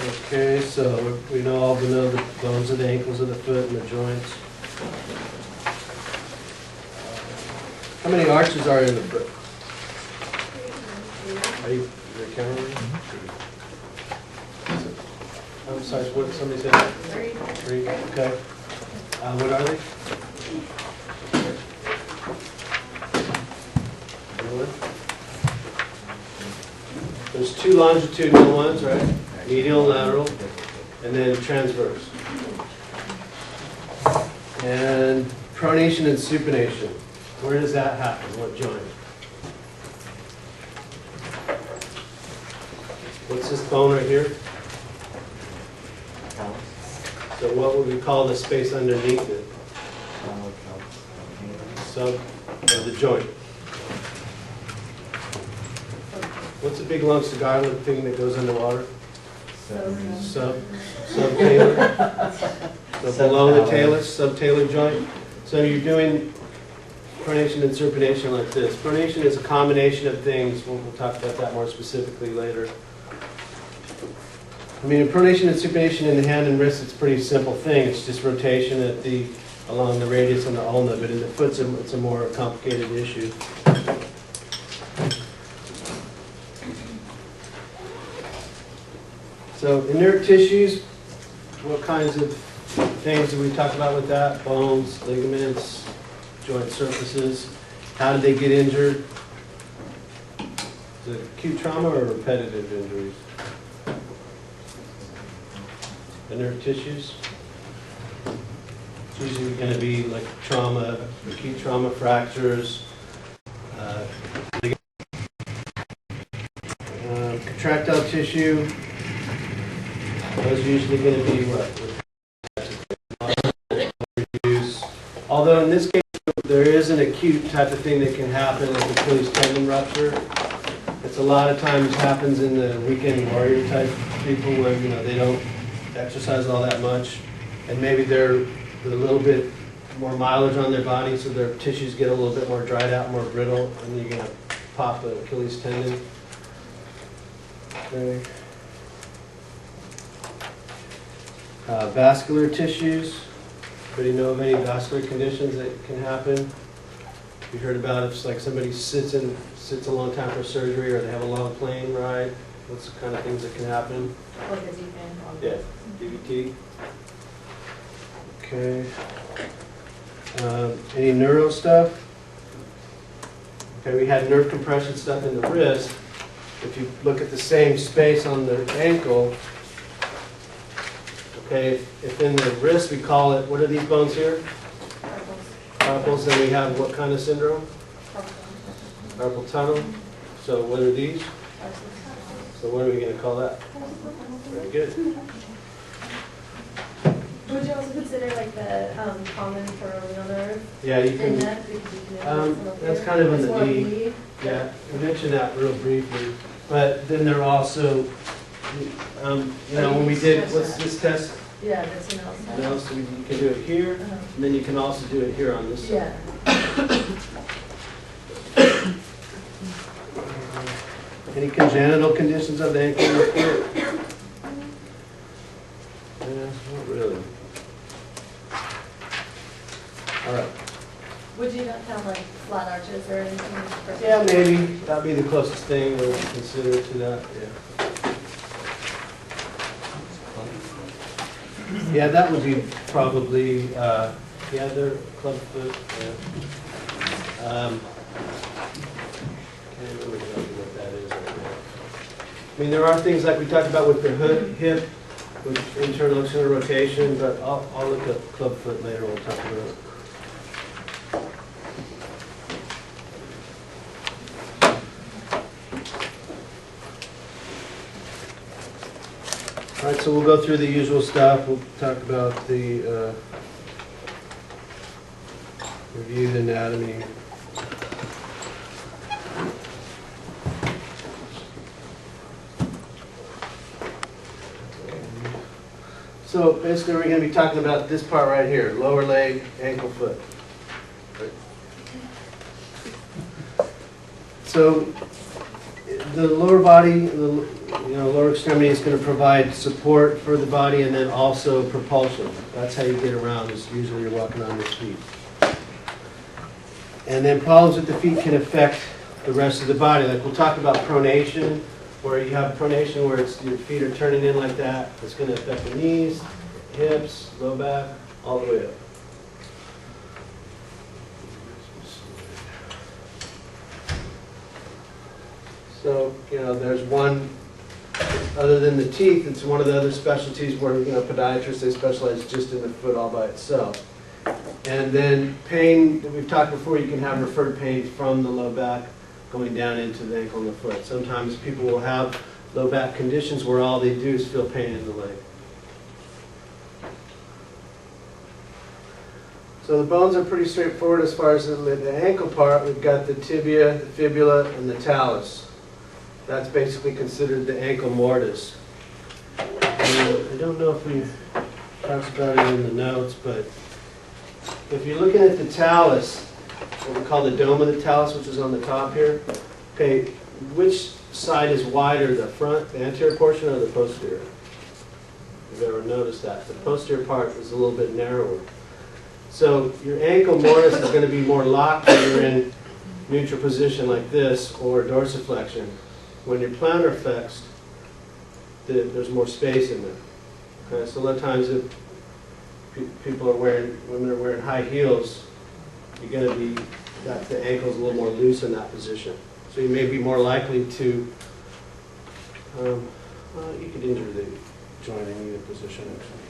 Okay, so we know all know the bones of the ankles of the foot and the joints. How many arches are in the foot? Are you counting? I'm sorry, what did somebody say? Three. Okay. What are they? There's two longitudinal ones, right? Medial, lateral, and then transverse. And pronation and supination. Where does that happen? What joint? What's this bone right here? So what would we call the space underneath it? Sub of the joint. What's a big long cigar-like thing that goes underwater? Subtalar. So below the talus, subtalar joint. So you're doing pronation and supination like this. Pronation is a combination of things. We'll talk about that more specifically later. I mean, in pronation and supination in the hand and wrist, it's a pretty simple thing. It's just rotation along the radius and the ulna, but in the foot, it's a more complicated issue. So inert tissues, what kinds of things did we talk about with that? Bones, ligaments, joint surfaces. How did they get injured? Is it acute trauma or repetitive injuries? Inert tissues. It's usually going to be like trauma, acute trauma, fractures, contractile tissue. Those are usually going to be what? Although in this case, there is an acute type of thing that can happen, like Achilles tendon rupture. It's a lot of times happens in the weekend warrior type people where they don't exercise all that much, and maybe they're a little bit more mileage on their body, so their tissues get a little bit more dried out, more brittle, and you're going to pop an Achilles tendon. Okay. Vascular tissues. Anybody know of any vascular conditions that can happen? You heard about if like somebody sits a long time for surgery, or they have a long plane ride. What's the kind of things that can happen? Yeah, DVT. Okay. Any neuro stuff? Okay, we had nerve compression stuff in the wrist. If you look at the same space on the ankle, okay, if in the wrist we call it, what are these bones here? Carpals. Then we have what kind of syndrome? Carpal tunnel. So what are these? So what are we going to call that? Very good. Would you also consider like the common peroneal nerve? Yeah, you can. That's kind of in the knee. Yeah, I mentioned that real briefly. But then there are also, when we did, what's this test? Yeah, that's an L. So you can do it here, and then you can also do it here on this side. Yeah. Any congenital conditions of the ankle or foot? Not really. All right. Would you not count like flat arches or anything? Yeah, maybe. That'd be the closest thing we'll consider to that. Yeah. Yeah, that would be probably, they're club foot. Yeah. Can't remember exactly what that is right now. I mean, there are things like we talked about with the hip, with internal external rotation, but I'll look at club foot later. We'll talk about it. All right, so we'll go through the usual stuff. We'll talk about the review the anatomy. So basically we're going to be talking about this part right here, lower leg, ankle, foot. So the lower body, lower extremity is going to provide support for the body and then also propulsion. That's how you get around, is usually you're walking on your feet. And then problems with the feet can affect the rest of the body. Like we'll talk about pronation, where you have pronation where your feet are turning in like that. It's going to affect the knees, hips, low back, all the way up. So, there's one, other than the teeth, it's one of the other specialties where, podiatrists, they specialize just in the foot all by itself. And then pain, that we've talked before, you can have referred pain from the low back going down into the ankle and the foot. Sometimes people will have low back conditions where all they do is feel pain in the leg. So the bones are pretty straightforward as far as the ankle part. We've got the tibia, the fibula, and the talus. That's basically considered the ankle mortise. And I don't know if we talked about it in the notes, but if you're looking at the talus, what we call the dome of the talus, which is on the top here, okay, which side is wider, the front, the anterior portion, or the posterior? If you've ever noticed that. The posterior part is a little bit narrower. So your ankle mortise is going to be more locked when you're in neutral position like this, or dorsiflexion. When you're plantar flexed, there's more space in there. Okay, so a lot of times if women are wearing high heels, you're going to be, the ankle's a little more loose in that position. So you may be more likely to, you could injure the joint in either position actually.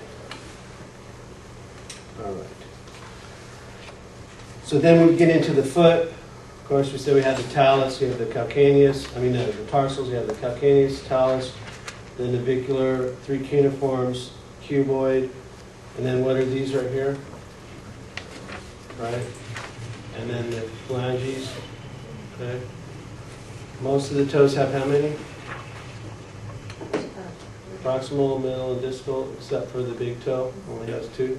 All right. So then we get into the foot. Of course, we said we had the talus, you have the calcaneus, the tarsals, you have the calcaneus, talus, the navicular, 3 cuneiforms, cuboid, and then what are these right here? Right? And then the phalanges, okay? Most of the toes have how many? Proximal, middle, and distal, except for the big toe, only has 2.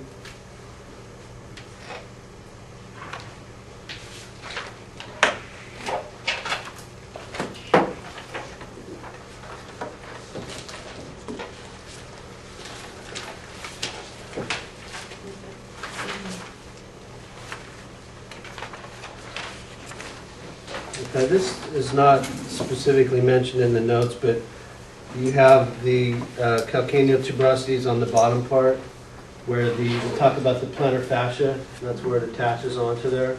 Okay, this is not specifically mentioned in the notes, but you have the calcaneal tuberosities on the bottom part, where we'll talk about the plantar fascia, and that's where it attaches onto there.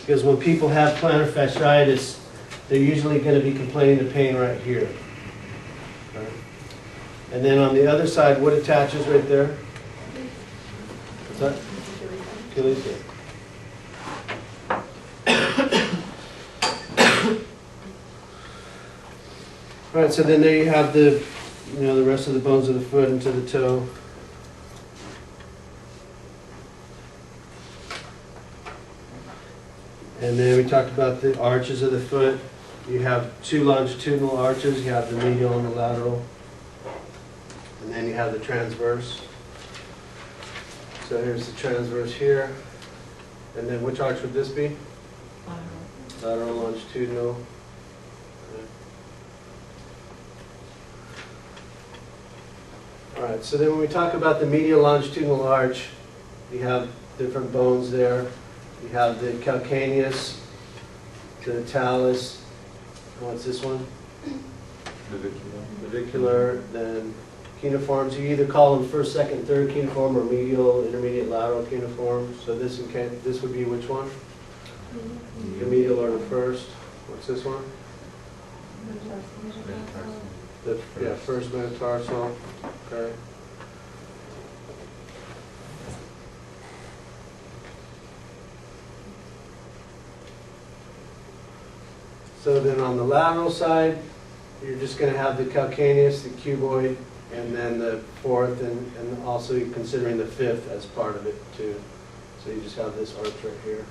Because when people have plantar fasciitis, they're usually going to be complaining of pain right here. Okay. And then on the other side, what attaches right there? What's that? Achilles heel. All right, so then there you have the rest of the bones of the foot into the toe. And then we talked about the arches of the foot. You have 2 longitudinal arches. You have the medial and the lateral. And then you have the transverse. So here's the transverse here. And then which arch would this be? Lateral, longitudinal. All right, so then when we talk about the medial longitudinal arch, you have different bones there. You have the calcaneus, the talus, what's this one? Navicular, then cuneiforms. You either call them first, second, third cuneiform or medial, intermediate, lateral cuneiform. So this would be which one? The medial or the first. What's this one? First metatarsal. Okay. So then on the lateral side, you're just going to have the calcaneus, the cuboid, and then the 4th, and also considering the 5th as part of it too. So you just have this arch right here.